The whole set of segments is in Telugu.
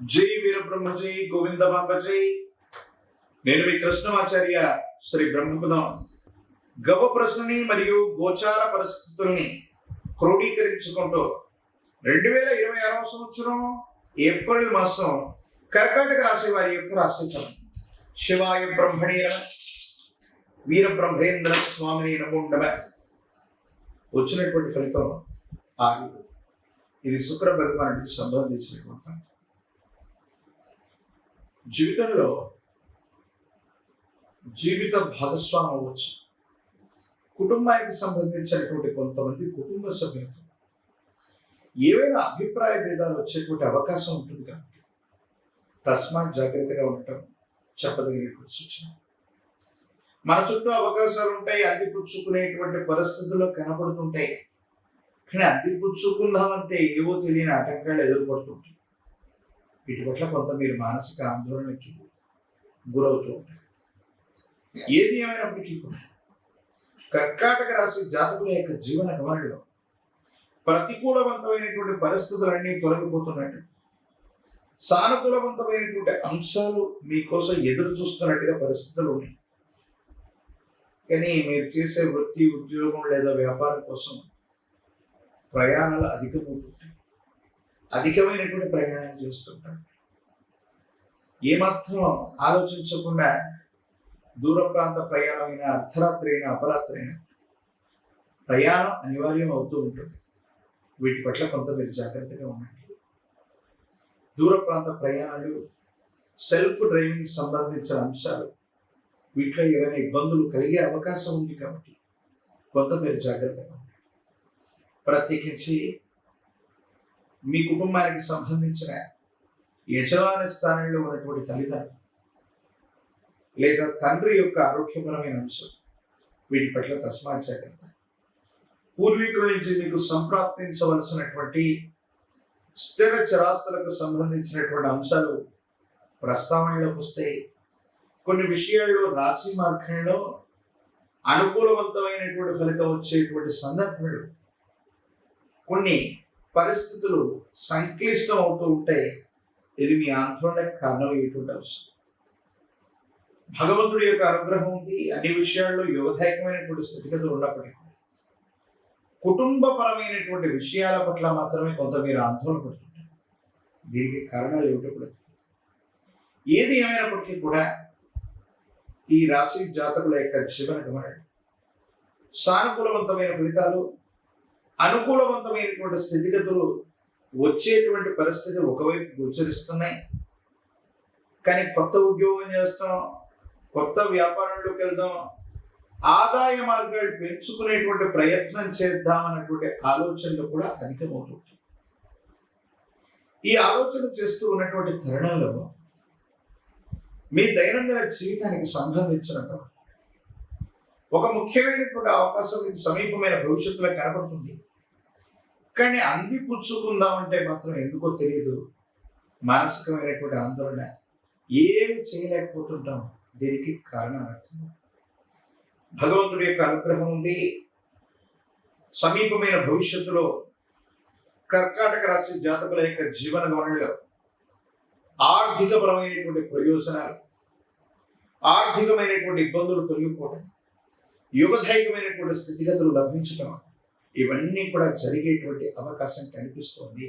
జై వీరబ్రహ్మ జై గోవింద బాబ జై. నేను మీ కృష్ణమాచార్య శ్రీ బ్రహ్మపదం. గవ ప్రశ్నని మరియు గోచార పరిస్థితుల్ని క్రోడీకరించుకుంటూ 2026 సంవత్సరం ఏప్రిల్ మాసం కర్కాటక రాశి వారి యొక్క రాశిఫలం. శివాయ బ్రహ్మణే నమః, వీరబ్రహ్మేంద్ర స్వామిని నమో నమః. వచ్చినటువంటి ఫలితం 6. ఇది శుక్ర భగవానుడికి సంబంధించినటువంటి ఫలితం. జీవితంలో జీవిత భాగస్వామి అవ్వచ్చు. కుటుంబానికి సంబంధించినటువంటి కొంతమంది కుటుంబ సభ్యులతో ఏవైనా అభిప్రాయ భేదాలు వచ్చేటువంటి అవకాశం ఉంటుంది కాబట్టి తస్మాత్ జాగ్రత్తగా ఉండటం చెప్పదగినటువంటి సూచన. మన చుట్టూ అవకాశాలు ఉంటాయి, అందిపుచ్చుకునేటువంటి పరిస్థితుల్లో కనబడుతుంటాయి. కానీ అందిపుచ్చుకుందామంటే ఏవో తెలియని ఆటంకాలు ఎదుర్కొంటుంటాయి. వీటి పట్ల కొంత మీరు మానసిక ఆందోళనకి గురవుతూ ఉంటారు. ఏది ఏమైనప్పటికీ కూడా కర్కాటక రాశి జాతకుల యొక్క జీవన గమనంలో ప్రతికూలవంతమైనటువంటి పరిస్థితులన్నీ తొలగిపోతున్నట్టు, సానుకూలవంతమైనటువంటి అంశాలు మీకోసం ఎదురు చూస్తున్నట్టుగా పరిస్థితులు ఉన్నాయి. కానీ మీరు చేసే వృత్తి, ఉద్యోగం లేదా వ్యాపారం కోసం ప్రయాణాలు అధికమవుతుంటాయి. అధికమైనటువంటి ప్రయాణం చేస్తుంటారు. ఏమాత్రం ఆలోచించకుండా దూర ప్రాంత ప్రయాణమైన, అర్ధరాత్రి అయినా అపరాత్రి అయినా ప్రయాణం అనివార్యం అవుతూ ఉంటుంది. వీటి పట్ల కొంత మీరు జాగ్రత్తగా ఉండండి. దూర ప్రాంత ప్రయాణాలు, సెల్ఫ్ డ్రైవింగ్ సంబంధించిన అంశాలు, వీటిలో ఏవైనా ఇబ్బందులు కలిగే అవకాశం ఉంది కాబట్టి కొంత మీరు జాగ్రత్తగా ఉండండి. ప్రత్యేకించి మీ కుటుంబానికి సంబంధించిన యజమాని స్థానంలో ఉన్నటువంటి తల్లిదండ్రులు లేదా తండ్రి యొక్క ఆరోగ్యపరమైన అంశం, వీటి పట్ల తస్మాత్ జాగ్రత్త. పూర్వీకుల నుంచి మీకు సంప్రాప్తించవలసినటువంటి స్థిర చరాస్తులకు సంబంధించినటువంటి అంశాలు ప్రస్తావనలోకి వస్తాయి. కొన్ని విషయాల్లో రాశి మార్గంలో అనుకూలవంతమైనటువంటి ఫలితం వచ్చేటువంటి సందర్భాలు, కొన్ని పరిస్థితులు సంక్లిష్టం అవుతూ ఉంటాయి. ఇది మీ ఆందోళనకు కారణమయ్యేటువంటి అవసరం. భగవంతుడి యొక్క అనుగ్రహం ఉంది. అన్ని విషయాల్లో యోగదాయకమైనటువంటి స్థితిగతులు ఉన్నప్పటికీ కుటుంబపరమైనటువంటి విషయాల పట్ల మాత్రమే కొంత మీరు ఆందోళన పడుతుంటారు. దీనికి కారణాలు ఏమిటో ఏది ఏమైనప్పటికీ కూడా ఈ రాశి జాతకుల యొక్క జీవన గమనం సానుకూలవంతమైన ఫలితాలు, అనుకూలవంతమైనటువంటి స్థితిగతులు వచ్చేటువంటి పరిస్థితి ఒకవైపు గోచరిస్తున్నాయి. కానీ కొత్త ఉద్యోగం చేస్తాం, కొత్త వ్యాపారంలోకి వెళ్దాం, ఆదాయ మార్గాలు పెంచుకునేటువంటి ప్రయత్నం చేద్దామన్నటువంటి ఆలోచనలు కూడా అధికమవుతుంది. ఈ ఆలోచన చేస్తూ ఉన్నటువంటి తరుణంలో మీ దైనందిన జీవితానికి సంబంధించిన ఒక ముఖ్యమైనటువంటి అవకాశం మీకు సమీపమైన భవిష్యత్తులో కనబడుతుంది. కానీ అందిపుచ్చుకుందామంటే మాత్రం ఎందుకో తెలియదు, మానసికమైనటువంటి ఆందోళన, ఏమి చేయలేకపోతుంటాం. దీనికి కారణం అర్థం భగవంతుడి యొక్క అనుగ్రహం ఉంది. సమీపమైన భవిష్యత్తులో కర్కాటక రాశి జాతకుల యొక్క జీవన గమనంలో ఆర్థికపరమైనటువంటి ప్రయోజనాలు, ఆర్థికమైనటువంటి ఇబ్బందులు తొలగిపోవడం, యుగదాయకమైనటువంటి స్థితిగతులు లభించడం, ఇవన్నీ కూడా జరిగేటువంటి అవకాశం కనిపిస్తోంది.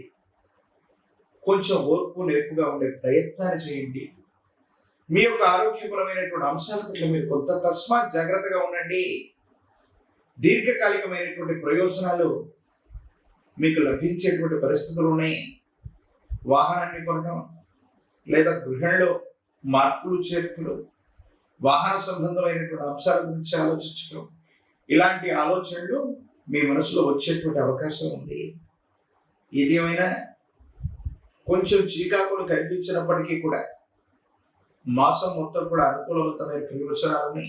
కొంచెం ఓర్పు నేర్పుగా ఉండే ప్రయత్నాన్ని చేయండి. మీ యొక్క ఆరోగ్యపరమైనటువంటి అంశాల పట్ల మీరు కొంత తస్మాత్ జాగ్రత్తగా ఉండండి. దీర్ఘకాలికమైనటువంటి ప్రయోజనాలు మీకు లభించేటువంటి పరిస్థితులు ఉన్నాయి. వాహనాన్ని కొనడం లేదా గృహంలో మార్పులు చేర్పులు, వాహన సంబంధమైనటువంటి అంశాల గురించి ఆలోచించడం, ఇలాంటి ఆలోచనలు మీ మనసులో వచ్చేటువంటి అవకాశం ఉంది. ఏదేమైనా కొంచెం చీకాకులు కనిపించినప్పటికీ కూడా మాసం మొత్తం కూడా అనుకూలవంతమైన ప్రయోజనాలని,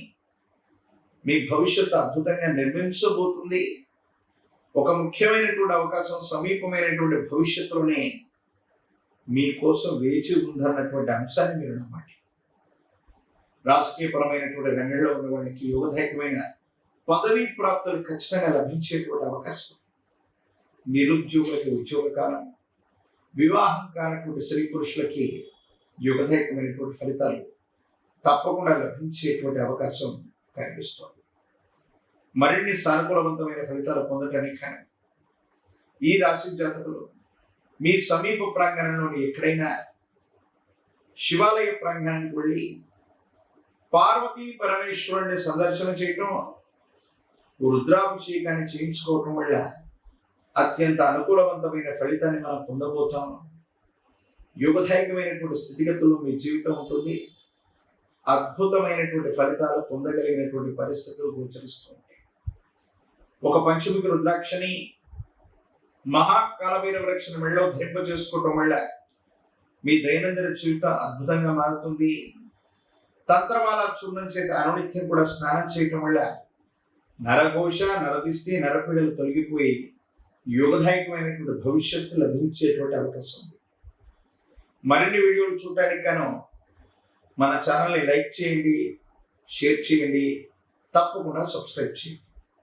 మీ భవిష్యత్తు అద్భుతంగా నిర్మించబోతుంది. ఒక ముఖ్యమైనటువంటి అవకాశం సమీపమైనటువంటి భవిష్యత్తులోనే మీకోసం వేచి ఉందన్నటువంటి అంశాన్ని మీరు నమ్మండి. రాజకీయపరమైనటువంటి రంగంలో ఉన్న వాళ్ళకి యోగదాయకమైన పదవీ ప్రాప్తులు ఖచ్చితంగా లభించేటువంటి అవకాశం. నిరుద్యోగులకి ఉద్యోగ కాలం, వివాహం కానటువంటి స్త్రీ పురుషులకి యుగదాయకమైనటువంటి ఫలితాలు తప్పకుండా లభించేటువంటి అవకాశం కనిపిస్తోంది. మరిన్ని సానుకూలవంతమైన ఫలితాలు పొందటానికి కానీ ఈ రాశి జాతకులు మీ సమీప ప్రాంగణంలోని ఎక్కడైనా శివాలయ ప్రాంగణానికి వెళ్ళి పార్వతీ పరమేశ్వరుణ్ణి సందర్శన చేయటం, రుద్రాభిషేకాన్ని చేయించుకోవటం వల్ల అత్యంత అనుకూలవంతమైన ఫలితాన్ని మనం పొందబోతాం. యుగదాయకమైనటువంటి స్థితిగతుల్లో మీ జీవితం ఉంటుంది. అద్భుతమైనటువంటి ఫలితాలు పొందగలిగినటువంటి పరిస్థితులు గోచరిస్తూ ఉంటాయి. ఒక పంచముఖ రుద్రాక్షని మహాకాలవీర వృక్షను మెళ్ళలో ధరింపజేసుకోవటం వల్ల మీ దైనందిన జీవితం అద్భుతంగా మారుతుంది. తంత్రమాల చూర్ణం చేత అనునిత్యం కూడా స్నానం చేయటం వల్ల నరఘోష, నరదిష్టి, నరపీడలు తొలగిపోయి యుగదాయకమైనటువంటి భవిష్యత్తు లభించేటువంటి అవకాశం ఉంది. మరిన్ని వీడియోలు చూడటానికి గాను మన ఛానల్ని లైక్ చేయండి, షేర్ చేయండి, తప్పకుండా సబ్స్క్రైబ్ చేయండి.